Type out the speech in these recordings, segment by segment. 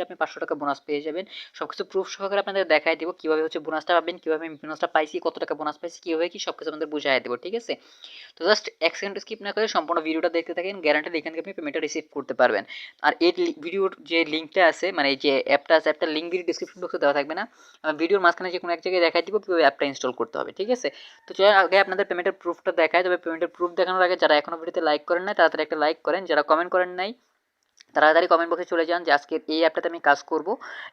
আপনি 500 টাকা বোনাস পেয়ে যাবেন। সবকিছু প্রুফ সহকারে আপনাদের দেখায় দিব কিভাবে হচ্ছে বোনাসটা পাবেন, কিভাবে আমি বোনাসটা পাইছি, কত টাকা বোনাস পাইছি, কিভাবে কি সবকিছু আপনাদের বুঝাই দেব, ঠিক আছে? তো জাস্ট 1 সেকেন্ড স্কিপ না করে সম্পূর্ণ ভিডিওটা দেখতে থাকেন, গ্যারান্টেড এখান থেকে আপনি পেমেন্টটা রিসিভ করতে পারবেন। আর এই ভিডিওর যে লিঙ্কটা আছে, মানে এই যে অ্যাপটা আছে, অ্যাপটার লিঙ্ক ভিডিও ডিসক্রিপশন বক্সে দেওয়া থাকবে না, ভিডিওর মাঝখানে যে কোনো এক জায়গায় দেখাই দিব কিভাবে অ্যাপটা ইনস্টল করতে হবে, ঠিক আছে? তো চলো আগে আপনাদের পেমেন্টের প্রুফটা দেখায়। তবে পেমেন্টের প্রুফ দেখানোর আগে যারা এখনো ভিডিওতে লাইক করেন নাই তাড়াতাড়ি একটা লাইক করেন, যারা কমেন্ট করেন নাই তাড়াতাড়ি কমেন্ট বক্সে চলে যান যে আজকের এই অ্যাপটাতে আমি কাজ করব,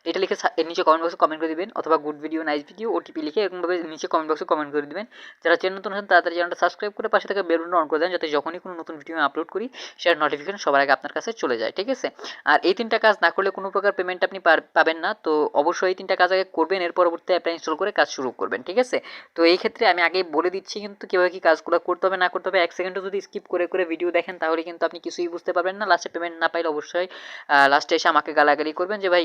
এটা লিখে এর নিচে কমেন্ট বক্সে কমেন্ট করে দিবেন, অথবা good video, nice video, OTP লিখে এরকমভাবে নিচে কমেন্ট বক্সে কমেন্ট করে দিবেন। যারা চ্যানেল নতুন আছেন তাড়াতাড়ি চ্যানেলটা সাবস্ক্রাইব করে পাশে থাকা বেল বাটনটা অন করে দেন, যাতে যখনই কোনো নতুন ভিডিও আমি আপলোড করি সেটার নোটিফিকেশন সবার আগে আপনার কাছে চলে যায়, ঠিক আছে? আর এই 3টা কাজ না করলে কোনো প্রকার পেমেন্ট আপনি পাবেন না। তো অবশ্যই এই 3টা কাজ আগে করবেন, এর পরবর্তী অ্যাপটা ইনস্টল করে কাজ শুরু করবেন, ঠিক আছে? তো এই ক্ষেত্রে আমি আগেই বলে দিচ্ছি কিন্তু কীভাবে কী কাজগুলো করতে হবে না করতে হবে। 1 সেকেন্ডও যদি স্কিপ করে করে ভিডিও দেখেন তাহলে কিন্তু আপনি কিছুই বুঝতে পারবেন না। লাস্টে পেমেন্ট না পাইলে অবশ্যই লাস্টে এসে আমাকে গালাগালি করবেন যে ভাই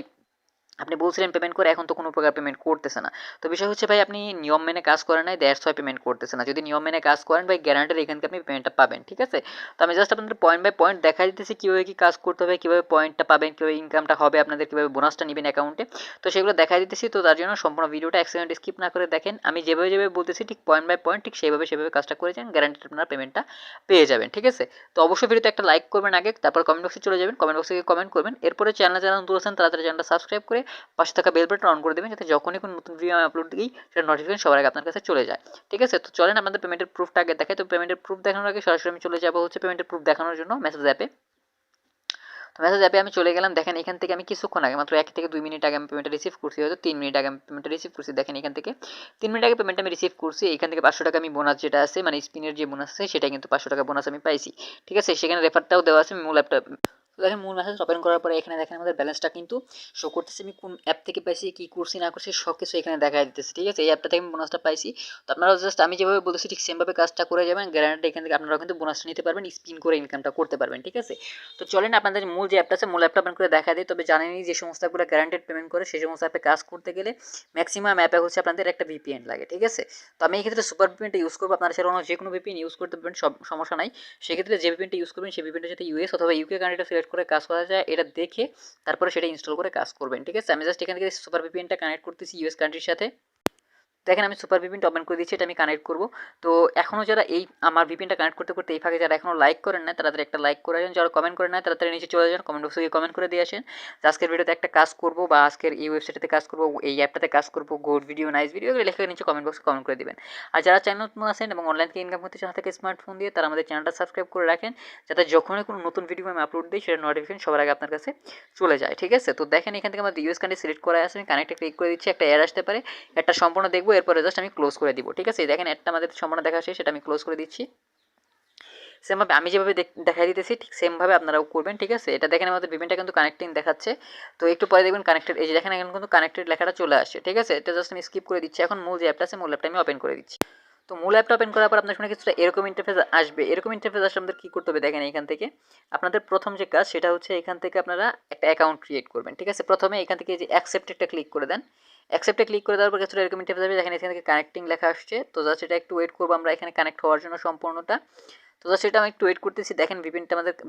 আপনি বলছিলেন পেমেন্ট করে, এখন তো কোনো প্রকার পেমেন্ট করতেছে না। তো বিষয় হচ্ছে ভাই আপনি নিয়ম মেনে কাজ করেন নাই, দ্যাটস ওয়াই পেমেন্ট করতেছে না। যদি নিয়ম মেনে কাজ করেন ভাই, গ্যারান্টেড এখান থেকে আপনি পেমেন্টটা পাবেন, ঠিক আছে? তো আমি জাস্ট আপনাদের পয়েন্ট বাই পয়েন্ট দেখা দিতেছি কীভাবে কী কাজ করতে হবে, কীভাবে পয়েন্টটা পাবেন, কীভাবে ইনকামটা হবে আপনাদের, কীভাবে বোনাসটা নেবেন অ্যাকাউন্টে। তো সেগুলো দেখা দিতেছি। তো তার জন্য সম্পূর্ণ ভিডিওটা 1 সেকেন্ড স্কিপ না করে দেখেন। আমি যেভাবে যেভাবে বলতেছি ঠিক পয়েন্ট বাই পয়েন্ট ঠিক সেভাবে কাজটা করে যান, গ্যারান্টেড আপনারা পেমেন্টটা পেয়ে যাবেন, ঠিক আছে? তো অবশ্যই ভিডিওতে একটা লাইক করবেন আগে, তারপর কমেন্ট বক্সে চলে যাবেন, কমেন্ট বক্সে কমেন্ট করবেন, এরপরে চ্যানেলে যারা নতুন আছেন তাড়াতাড়ি চ্যানেলটা সাবস্ক্রাইব করে পাশে থাকা বেল বাটন অন করে দেবেন, যাতে যখনই কোনো নতুন ভিডিও আমি আপলোড দিই সেটা নোটিফিকেশন সবার আগে আপনার কাছে চলে যায়, ঠিক আছে? তো চলেন আপনাদের পেমেন্টের প্রুফটা আগে দেখাই। তো পেমেন্টের প্রুফ দেখানোর আগে সরাসরি আমি চলে যাবো হচ্ছে পেমেন্টের প্রুফ দেখানোর জন্য মেসেজ অ্যাপে। তো মেসেজ অ্যাপে আমি চলে গেলাম। দেখেন এখান থেকে আমি কিছুক্ষণ আগে মাত্র 1 থেকে 2 মিনিট আগে আমি পেমেন্টটা রিসিভ করছি, হয়তো 3 মিনিট আগে আমি পেমেন্টটা রিসিভ করছি। দেখেন এখান থেকে 3 মিনিট আগে পেমেন্টটা আমি রিসিভ করছি। এখান থেকে 500 টাকা আমি বোনাস যেটা আছে, মানে স্পিনের যে বোনাস আছে সেটা কিন্তু 500 টাকা বোনাস আমি পাইছি, ঠিক আছে? সেখানে রেফারটাও দেওয়া আছে মূল অ্যাপটা। তো দেখেন মূল মেসেজ ওপেন করার পরে এখানে দেখেন আমাদের ব্যালেন্সটা কিন্তু শো করতেছে, আমি কোন অ্যাপ থেকে পাইছি, কী করছি না করছি সব কিছু এখানে দেখা দিতেছে, ঠিক আছে? এই অ্যাপটা থেকে আমি বোনাসটা পাইছি। তো আপনারা জাস্ট আমি যেভাবে বলতেছি ঠিক সেমভাবে কাজটা করে যাবেন, গ্যারান্টি এখান থেকে আপনারাও কিন্তু বোনাসটা নিতে পারবেন, স্পিন করে ইনকামটা করতে পারবেন, ঠিক আছে? তো চলেন আপনাদের মূল যে অ্যাপটা আছে মূল অ্যাপটা ওপেন করে দেখা দিই। তবে জানেনই যে সমস্ত অ্যাপগুলো গ্যারান্টেড পেমেন্ট করে সেই সমস্ত অ্যাপে কাজ করতে গেলে ম্যাক্সিমাম অ্যাপে হচ্ছে আপনাদের একটা ভিপিএন লাগে, ঠিক আছে? তো আমি এই ক্ষেত্রে সুপার ভিপিএনটা ইউজ করবো, আপনারা সেটা যে কোনো ভিপিএন ইউজ করতে পারবেন, সব সমস্যা নাই। সেক্ষেত্রে যে ভিপিএনটা ইউজ করবেন সেই ভিপিএনটা যাতে ইউএস অথবা ইউকে কান্ট্রিটা সিলেক্ট করে কাজ করা যায় এটা দেখে তারপরে সেটা ইনস্টল করে কাজ করবেন, ঠিক আছে? আমি জাস্ট এখান থেকে সুপার ভিপিএনটা কানেক্ট করতেছি ইউএস কান্ট্রির সাথে। দেখেন আমি সুপার ভিপিএনটা ওপেন করে দিচ্ছি, এটা আমি কানেক্ট করব। তো এখনও যারা এই আমার ভিপিএনটা কানেক্ট করতে করতে এই ফাঁকে যারা এখনও লাইক করেন না তাড়াতাড়ি একটা লাইক করে আসেন, যারা কমেন্ট করেন না তাড়াতাড়ি নিচে চলে যান, কমেন্ট বক্সে গিয়ে কমেন্ট করে দিয়ে আসেন যে আজকের ভিডিওতে একটা কাজ করব বা আজকের এই ওয়েবসাইটে কাজ করব, এই অ্যাপটাতে কাজ করব, গুড ভিডিও, নাইস ভিডিও, এগুলো লেখা নিচে কমেন্ট বক্সে কমেন্ট করে দিবেন। আর যারা চ্যানেল নতুন আছেন এবং অনলাইন থেকে ইনকাম করতে চান থেকে স্মার্টফোন দিয়ে, তারা আমাদের চ্যানেলটা সাবস্ক্রাইব করে রাখেন, যাতে যখনই কোনো নতুন ভিডিও আমি আপলোড দিই সেটা নোটিফিকেশন সবার আগে আপনার কাছে চলে যায়, ঠিক আছে? তো দেখেন এখান থেকে আমাদের ইউএস কান্ট্রি সিলেক্ট করা আছে, আমি কানেক্টে ক্লিক করে দিচ্ছি, একটা অ্যাড আসতে পারে, একটা সম্পূর্ণ দেখবো, এরপরে জাস্ট আমি ক্লোজ করে দিব, ঠিক আছে? দেখেন একটা আমাদের সম্পূর্ণ দেখা শেষ, সেটা আমি ক্লোজ করে দিচ্ছি। সেমভাবে আমি যেভাবে দেখাই দিতেছি ঠিক সেমভাবে আপনারাও করবেন, ঠিক আছে? এটা দেখেন আমাদের ভিপিএনটা কিন্তু কানেক্টিং দেখাচ্ছে। তো একটু পরে দেখবেন কানেক্টেড, এই যে দেখেন এখন কিন্তু কানেক্টেড লেখাটা চলে আসছে, ঠিক আছে? এটা জাস্ট আমি স্কিপ করে দিচ্ছি। এখন মূল যে অ্যাপটা আছে মূল অ্যাপটা আমি ওপেন করে দিচ্ছি। তো মূল অ্যাপটা ওপেন করার পর আপনার সামনে কিছুটা এরকম ইন্টারফেস আসবে। এরকম ইন্টারফেস আসলে আমাদের কী করতে হবে দেখেন এখান থেকে আপনাদের প্রথম যে কাজ সেটা হচ্ছে এখান থেকে আপনারা একটা অ্যাকাউন্ট ক্রিয়েট করবেন, ঠিক আছে? প্রথমে এখান থেকে যে অ্যাকসেপ্টেডটা ক্লিক করে দেন, অ্যাকসেপ্টে ক্লিক করে দেওয়ার পর কিছুটা এরকম ইন্টারফেস আসবে, দেখেন এখান থেকে কানেক্টিং লেখা আসছে। তো জাস্ট এটা একটু ওয়েট করবো আমরা এখানে কানেক্ট হওয়ার জন্য সম্পূর্ণটা। তো জাস্ট এটা আমি একটু ওয়েট করতেছি। দেখেন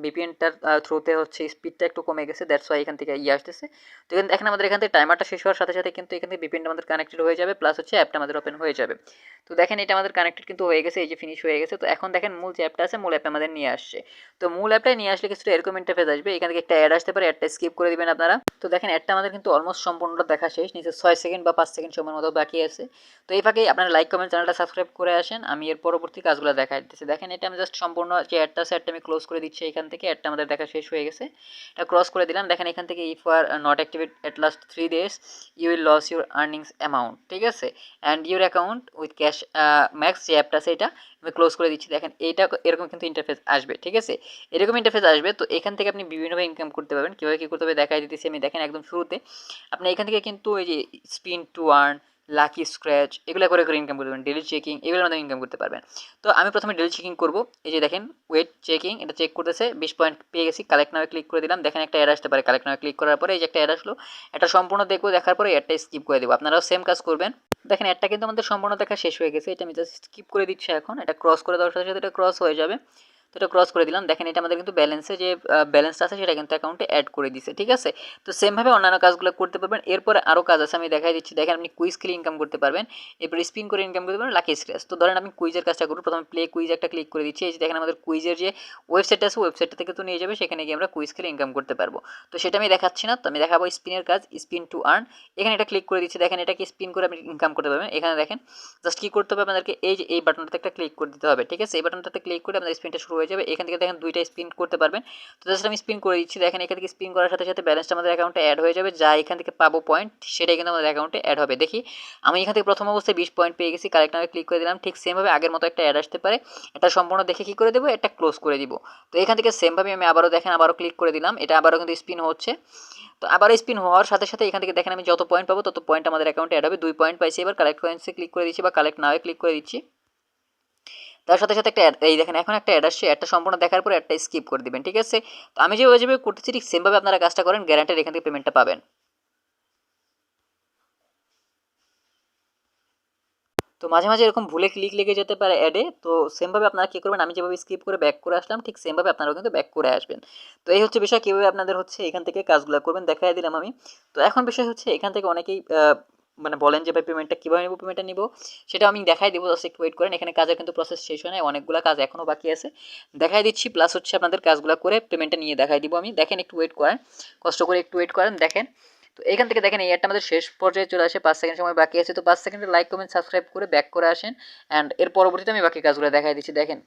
ভিপিএনটার থ্রুতে হচ্ছে স্পিডটা একটু কমে গেছে, দ্যাটস ওয়াই এখান থেকে আসতেছে। তো এখানে দেখেন আমাদের এখান থেকে টাইমারটা শেষ হওয়ার সাথে সাথে কিন্তু এখান থেকে ভিপিএনটা আমাদের কানেক্টেড হয়ে যাবে, প্লাস হচ্ছে অ্যাপটা আমাদের ওপেন হয়ে যাবে। তো দেখেন এটা আমাদের কানেক্টেড কিন্তু হয়ে গেছে, এই যে ফিনিশ হয়ে গেছে। তো এখন দেখেন মূল যে অ্যাপটা আছে মূল অ্যাপে আমাদের নিয়ে আসছে। তো মূল অ্যাপটায় নিয়ে আসলে কিছুটা এরকম ইন্টারফেস আসবে, এখান থেকে একটা অ্যাড আসতে পারে, অ্যাডটা স্কিপ করে দিবেন আপনারা। তো দেখেন অ্যাডটা আমাদের কিন্তু অলমোস্ট সম্পূর্ণটা দেখা শেষ, নিচে 6 সেকেন্ড বা 5 সেকেন্ড সময়ের মতো বাকি আছে। তো এই ফাঁকেই আপনারা লাইক কমেন্ট চ্যানেলটা সাবস্ক্রাইব করে আসেন, আমি এর পরবর্তী কাজগুলো দেখাই দিতেছি। দেখেন এটা আমি জাস্ট সম্পূর্ণ যে অ্যাডটা আছে অ্যাডটা আমি ক্লোজ করে দিচ্ছি, এখান থেকে অ্যাডটা আমাদের দেখা শেষ হয়ে গেছে, এটা ক্রস করে দিলাম। দেখেন এখান থেকে if are not activate at last 3 days you will lose your earnings amount, ঠিক আছে? And your account with Cash Max যে অ্যাপটা আছে এটা আমি ক্লোজ করে দিচ্ছি। দেখেন এইটা এরকম কিন্তু ইন্টারফেস আসবে, ঠিক আছে? এরকম ইন্টারফেস আসবে। তো এখান থেকে আপনি বিভিন্নভাবে ইনকাম করতে পারবেন, কীভাবে কী করতে হবে দেখাই দিতেছি আমি। দেখেন একদম শুরুতে আপনি এখান থেকে কিন্তু এই যে spin to earn, lucky scratch, এগুলো করে করে ইনকাম করতে পারবেন, ডেলি চেকিং, এগুলোর মাধ্যমে ইনকাম করতে পারবেন। তো আমি প্রথমে ডেলি চেকিং করবো, এই যে দেখেন ওয়েট চেকিং, এটা চেক করতেছে, 20 পয়েন্ট পেয়ে গেছি। কালেক্ট নামে ক্লিক করে দিলাম, দেখেন একটা অ্যাড আসতে পারে, কালেক্ট নামে ক্লিক করার পরে এই যে একটা অ্যাড আসলো, এটা সম্পূর্ণ দেখবো, দেখার পরে অ্যাডটা স্কিপ করে দেবো। আপনারাও সেম কাজ করবেন। দেখেন অ্যাডটা কিন্তু আমাদের সম্পূর্ণ দেখা শেষ হয়ে গেছে, এটা আমি জাস্ট স্কিপ করে দিচ্ছি। এখন এটা ক্রস করে দেওয়ার সাথে সাথে এটা ক্রস হয়ে যাবে। তো এটা ক্রস করে দিলাম। দেখেন এটা আমাদের কিন্তু ব্যালেন্সে যে ব্যালেন্সটা আছে সেটা কিন্তু অ্যাকাউন্টে অ্যাড করে দিছে, ঠিক আছে। তো সেমভাবে অন্যান্য কাজগুলো করতে পারবেন। এরপরে আরও কাজ আছে, আমি দেখাই দিচ্ছি। দেখেন আপনি কুইজ খেলে ইনকাম করতে পারবেন, এরপর স্পিন করে ইনকাম করতে পারবেন, লাকি স্ক্র্যাচ। তো ধরেন আমি কুইজের কাজটা করব, প্রথমে প্লে কুইজ একটা ক্লিক করে দিচ্ছি। এই যে দেখেন আমাদের কুইজের যে ওয়েবসাইট আছে ওয়েবসাইটটা থেকে তো নিয়ে যাবে, সেখানে গিয়ে আমরা কুইজ খেলে ইনকাম করতে পারবো। তো সেটা আমি দেখাচ্ছি না, তো আমি দেখাবো স্পিনের কাজ, স্পিন টু আর্ন। এখানে এটা ক্লিক করে দিচ্ছি। দেখেন এটাকে স্পিন করে আপনি ইনকাম করতে পারবেন। এখানে দেখেন জাস্ট কী করতে হবে আপনাদেরকে, এই যে এই বাটনটাতে একটা ক্লিক করে দিতে হবে, ঠিক আছে। এই বাটনটাতে ক্লিক করে আপনাদের স্পিনটা শুরু হয়ে যাবে। এখান থেকে দেখেন দুইটা স্পিন করতে পারবেন। তো জাস্ট আমি স্পিন করে দিচ্ছি। দেখেন এখান থেকে স্পিন করার সাথে সাথে ব্যালেন্সটা আমাদের অ্যাকাউন্টে অ্যাড হয়ে যাবে, যা এখান থেকে পাবো পয়েন্ট সেটাই কিন্তু আমাদের অ্যাকাউন্টে অ্যাড হবে। দেখি আমি এখান থেকে প্রথম অবস্থায় 20 পয়েন্ট পেয়ে গেছি, কালেক্ট নামে ক্লিক করে দিলাম। ঠিক সেমভাবে আগের মতো একটা অ্যাড আসতে পারে, এটা সম্পূর্ণ দেখে কী করে দেবো, এটা ক্লোজ করে দিব। তো এখান থেকে সেমভাবে আমি আবারও দেখেন আবারও ক্লিক করে দিলাম, এটা আবারও কিন্তু স্পিন হচ্ছে। তো আবার স্পিন হওয়ার সাথে সাথে এখান থেকে দেখেন আমি যত পয়েন্ট পাবো তত পয়েন্ট আমাদের অ্যাকাউন্টে অ্যাড হবে। 2 পয়েন্ট পাইছি, এবার কালেক্ট কয়েন্সে ক্লিক করে দিচ্ছি বা কালেক্ট নাওয়ে ক্লিক করে দিচ্ছি। তার সাথে সাথে একটা অ্যাড, এই দেখেন এখন একটা অ্যাড আসছে, অ্যাডটা সম্পূর্ণ দেখার পরে একটা স্কিপ করে দিবেন, ঠিক আছে। তো আমি যেভাবে করতেছি ঠিক সেমভাবে আপনারা কাজটা করেন, গ্যারান্টেড এখান থেকে পেমেন্টটা পাবেন। তো মাঝে মাঝে এরকম ভুলে ক্লিক লেগে যেতে পারে অ্যাডে, তো সেমভাবে আপনারা কী করবেন, আমি যেভাবে স্কিপ করে ব্যাক করে আসলাম ঠিক সেমভাবে আপনারাও কিন্তু ব্যাক করে আসবেন। তো এই হচ্ছে বিষয়, কীভাবে আপনাদের হচ্ছে এখান থেকে কাজগুলো করবেন দেখাই দিলাম আমি। তো এখন বিষয় হচ্ছে এখান থেকে অনেকেই মানে বলেন যে ভাই পেমেন্টটা কীভাবে নেবো, পেমেন্টটা নিবো সেটা আমি দেখাই দেবো, জাস্ট একটু ওয়েট করেন। এখানে কাজের কিন্তু প্রসেস শেষ হয় না, অনেকগুলো কাজ এখনও বাকি আছে, দেখাই দিচ্ছি। প্লাস হচ্ছে আপনাদের কাজগুলো করে পেমেন্টটা নিয়ে দেখাই দিব আমি। দেখেন একটু ওয়েট করেন, কষ্ট করে একটু ওয়েট করেন। দেখেন তো এখান থেকে দেখেন এই অ্যাডটা আমাদের শেষ পর্যায়ে চলে আসে, 5 সেকেন্ড সময় বাকি আছে। তো 5 সেকেন্ডে লাইক কমেন্ট সাবস্ক্রাইব করে ব্যাক করে আসেন, অ্যান্ড এর পরবর্তীতে আমি বাকি কাজগুলো দেখাই দিচ্ছি। দেখেন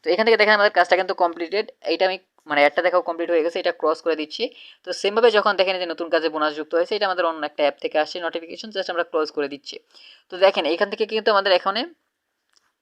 তো এখান থেকে দেখেন আমাদের কাজটা কিন্তু কমপ্লিটেড, এইটা আমি মানে অ্যাডটা দেখাও কমপ্লিট হয়ে গেছে, এটা ক্রস করে দিচ্ছি। তো সেমভাবে যখন দেখেন যে নতুন কাজে বোনাস যুক্ত হয়েছে, এটা আমাদের অন্য একটা অ্যাপ থেকে আসছে নোটিফিকেশন, জাস্ট আমরা ক্লোজ করে দিচ্ছি। তো দেখেন এইখান থেকে কিন্তু আমাদের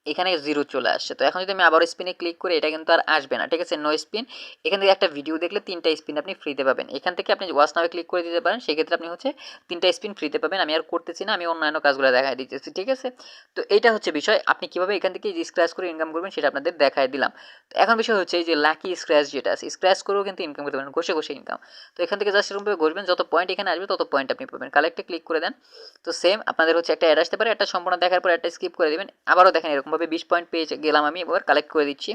এখানে জিরো চলে আসছে। তো এখন যদি আমি আবার স্পিনে ক্লিক করি, এটা কিন্তু আর আসবে না, ঠিক আছে, নো স্পিন। এখান থেকে একটা ভিডিও দেখলে 3টা স্পিন আপনি ফ্রিতে পাবেন। এখান থেকে আপনি ওয়াচ নামে ক্লিক করে দিতে পারেন, সেক্ষেত্রে আপনি হচ্ছে 3টা স্পিন ফ্রিতে পাবেন। আমি আর করতেছি না, আমি অন্যান্য কাজগুলো দেখাই দিতেছি, ঠিক আছে। তো এইটা হচ্ছে বিষয়, আপনি কীভাবে এখান থেকে স্ক্র্যাচ করে ইনকাম করবেন সেটা আপনাদের দেখাই দিলাম। তো এখন বিষয় হচ্ছে এই যে লাকি স্ক্র্যাচ যেটা আছে, স্ক্র্যাচ করেও কিন্তু ইনকাম করতে পারেন, ঘষে ঘষে ইনকাম। তো এখান থেকে জাস্ট এরকমভাবে ঘষবেন, যত পয়েন্ট এখানে আসবে তত পয়েন্ট আপনি পাবেন। কালেক্টে ক্লিক করে দেন। তো সেম আপনাদের হচ্ছে একটা অ্যাড আসতে পারে, একটা সম্পূর্ণ দেখার পর একটা স্কিপ করে দেবেন। আবারও দেখেন এরকমভাবে 20 পয়েন্ট পেয়ে গেলাম আমি, এবার কালেক্ট করে দিচ্ছি।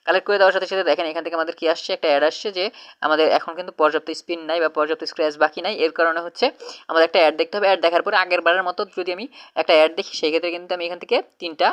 কালেক্ট করে দেওয়ার সাথে সাথে দেখেন এখান থেকে আমাদের কি আসছে, একটা অ্যাড আসছে যে আমাদের এখন কিন্তু পর্যাপ্ত স্পিন নাই বা পর্যাপ্ত স্ক্র্যাচ বাকি নাই। এর কারণে হচ্ছে আমাদের একটা অ্যাড দেখতে হবে। অ্যাড দেখার পরে আগের বারের মতো যদি আমি একটা অ্যাড দেখি, সেই ক্ষেত্রে কিন্তু আমি এখান থেকে 3টা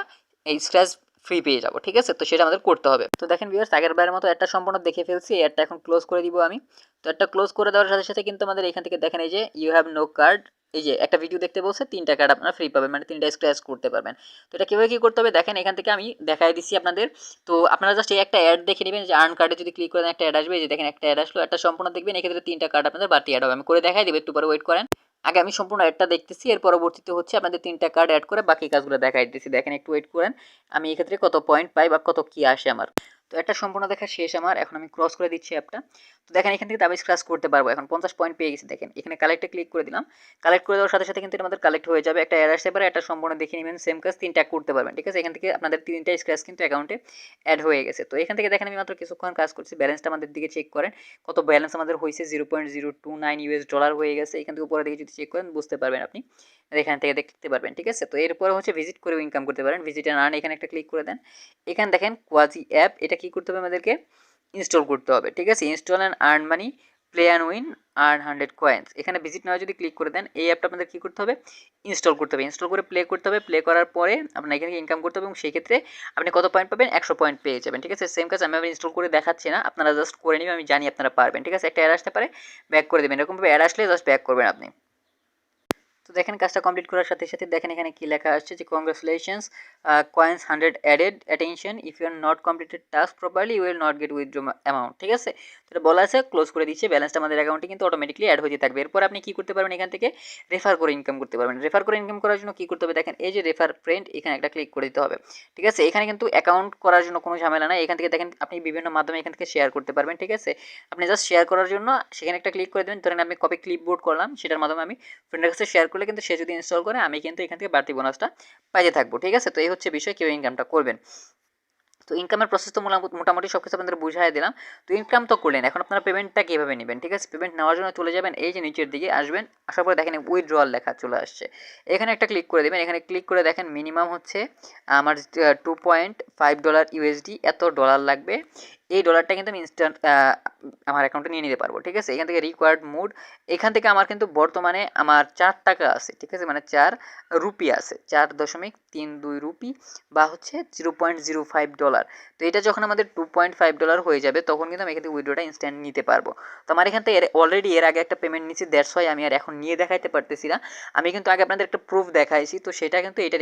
এই স্ক্র্যাচ ফ্রি পেয়ে যাবো, ঠিক আছে। তো সেটা আমাদের করতে হবে। তো দেখেন ভিউয়ার্স আগের বারের মতো একটা সম্পূর্ণ দেখে ফেলছি, অ্যাডটা এখন ক্লোজ করে দিব আমি। তো একটা ক্লোজ করে দেওয়ার সাথে সাথে কিন্তু আমাদের এখান থেকে দেখেন এই যে ইউ হ্যাভ নো কার্ড, এই যে একটা ভিডিও দেখতে বলছে, 3টা কার্ড আপনারা ফ্রি পাবেন, মানে 3টা স্ক্র্যাচ করতে পারবেন। তো এটা কীভাবে কী করতে হবে দেখেন, এখান থেকে আমি দেখাই দিচ্ছি আপনাদের। তো আপনারা জাস্ট এই একটা অ্যাড দেখে নেবেন, যে আর্ন কার্ডে যদি ক্লিক করেন একটা অ্যাড আসবে, যে দেখেন একটা অ্যাড আসলো, একটা সম্পূর্ণ দেখবেন, এক্ষেত্রে 3টা কার্ড আপনাদের বাড়তি অ্যাড হবে। আমি করে দেখাই দেবো, একটু পরে ওয়েট করেন। আগে আমি সম্পূর্ণ অ্যাডটা দেখতেছি, এর পরবর্তীতে হচ্ছে আপনাদের 3টা কার্ড অ্যাড করে বাকি কাজগুলো দেখাই দিতেছি। দেখেন একটু ওয়েট করেন, আমি এক্ষেত্রে কত পয়েন্ট পাই বা কত কী আসে আমার। তো একটা সম্পূর্ণ দেখা শেষ আমার, এখন আমি ক্রস করে দিচ্ছি অ্যাপটা। তো দেখেন এখান থেকে দাবি স্ক্র্যাচ করতে পারবো, এখন 50 পয়েন্ট পেয়ে গেছি। দেখেন এখানে কালেক্টে ক্লিক করে দিলাম। কালেক্ট করে দেওয়ার সাথে সাথে কিন্তু আমাদের কালেক্ট হয়ে যাবে, একটা অ্যাড আসতে পারে, একটা সম্পূর্ণ দেখে নেবেন, সেম কাজ 3টা করতে পারবেন, ঠিক আছে। এখান থেকে আপনাদের 3টা স্ক্র্যাচ কিন্তু অ্যাকাউন্টে অ্যাড হয়ে গেছে। তো এখান থেকে দেখেন আমি মাত্র কিছুক্ষণ কাজ করছি, ব্যালেন্সটা আমাদের দিকে চেক করেন, কত ব্যালেন্স আমাদের হয়েছে, $0.029 হয়ে গেছে। এখান থেকে উপরে দিকে যদি চেক করেন বুঝতে পারবেন আপনি, এখান থেকে দেখতে পারবেন, ঠিক আছে। তো এরপরে হচ্ছে ভিজিট করেও ইনকাম করতে পারেন, ভিজিট অ্যান্ড আর্ন, এখানে একটা ক্লিক করে দেন। এখানে দেখেন কোয়াজি অ্যাপ, এটা কি করতে হবে আমাদেরকে ইনস্টল করতে হবে, ঠিক আছে। Install and earn money, play and win, earn 100 coins. এখানে ভিজিট নাও যদি ক্লিক করে দেন, এই অ্যাপটা আপনাদের কী করতে হবে, ইনস্টল করতে হবে। ইনস্টল করে প্লে করতে হবে, প্লে করার পরে আপনার এখানে ইনকাম করতে হবে, এবং সেই ক্ষেত্রে আপনি কত পয়েন্ট পাবেন, 100 পয়েন্ট পেয়ে যাবেন, ঠিক আছে। সেম কাজ আমি আবার ইনস্টল করে দেখাচ্ছি না, আপনারা জাস্ট করে নেবেন, আমি জানি আপনারা পারবেন, ঠিক আছে। একটা অ্যাড আসতে পারে, ব্যাক করে দেবেন, এরকমভাবে অ্যাড আসলে জাস্ট ব্যাক করবেন আপনি। তো দেখেন কাজটা কমপ্লিট করার সাথে সাথে দেখেন এখানে কি লেখা আসছে, যে congratulations, coins 100 added, attention, if you are not completed task properly you will not get withdraw amount, ঠিক আছে। তো এটা বলা আছে, ক্লোজ করে দিচ্ছে, ব্যালেন্সটা আমাদের অ্যাকাউন্টে কিন্তু অটোমেটিকলি অ্যাড হয়ে থাকবে। এরপর আপনি কি করতে পারবেন, এখান থেকে রেফার করে ইনকাম করতে পারবেন। রেফার করে ইনকাম করার জন্য কি করতে হবে দেখেন, এই যে রেফার ফ্রেন্ড, এখানে একটা ক্লিক করে দিতে হবে, ঠিক আছে। এখানে কিন্তু অ্যাকাউন্ট করার জন্য কোনো ঝামেলা নাই, এখান থেকে দেখেন আপনি বিভিন্ন মাধ্যমে এখান থেকে শেয়ার করতে পারবেন, ঠিক আছে। আপনি জাস্ট শেয়ার করার জন্য সেখানে একটা ক্লিক করে দেবেন, ধরেন আমি কপি ক্লিপবোর্ড করলাম, সেটার মাধ্যমে আমি ফ্রেন্ডের কাছে শেয়ার করলে কিন্তু সে যদি ইনস্টল করে, আমি কিন্তু এখান থেকে বাড়তি বোনাসটা পাইতে থাকবো, ঠিক আছে। তো এই হচ্ছে বিষয়, কেউ ইনকামটা করবেন। তো ইনকামের প্রসেস তো মোটামুটি সব কিছু আপনাদের বুঝাই দিলাম। তো ইনকাম তো করলেন, এখন আপনারা পেমেন্টটা কীভাবে নেবেন, ঠিক আছে? পেমেন্ট নেওয়ার জন্য চলে যাবেন এই যে নিচের দিকে আসবেন, আসার পরে দেখেন উইথড্রয়াল লেখা চলে আসছে, এখানে একটা ক্লিক করে দেবেন। এখানে ক্লিক করে দেখেন মিনিমাম হচ্ছে আমার $2.5 এত ডলার লাগবে। এই ডলারটা কিন্তু আমি ইনস্ট্যান্ট আমার অ্যাকাউন্টে নিয়ে নিতে পারবো, ঠিক আছে? এখান থেকে রিকোয়ার্ড মোড, এখান থেকে আমার কিন্তু বর্তমানে আমার 4 টাকা আছে, ঠিক আছে? মানে 4 রুপি আছে, 4.32 রুপি বা হচ্ছে $0.05। তো এটা যখন আমাদের $2.5 হয়ে যাবে তখন কিন্তু আমি এখান থেকে উইড্রোটা ইনস্ট্যান্ট নিতে পারবো। তো আমার এখান থেকে অলরেডি এর আগে একটা পেমেন্ট নিচ্ছি, দ্যাটস ওয়াই আমি আর এখন নিয়ে দেখাইতে পারতেছি না। আমি কিন্তু আগে আপনাদের একটা প্রুফ দেখাইছি, তো সেটা কিন্তু এটার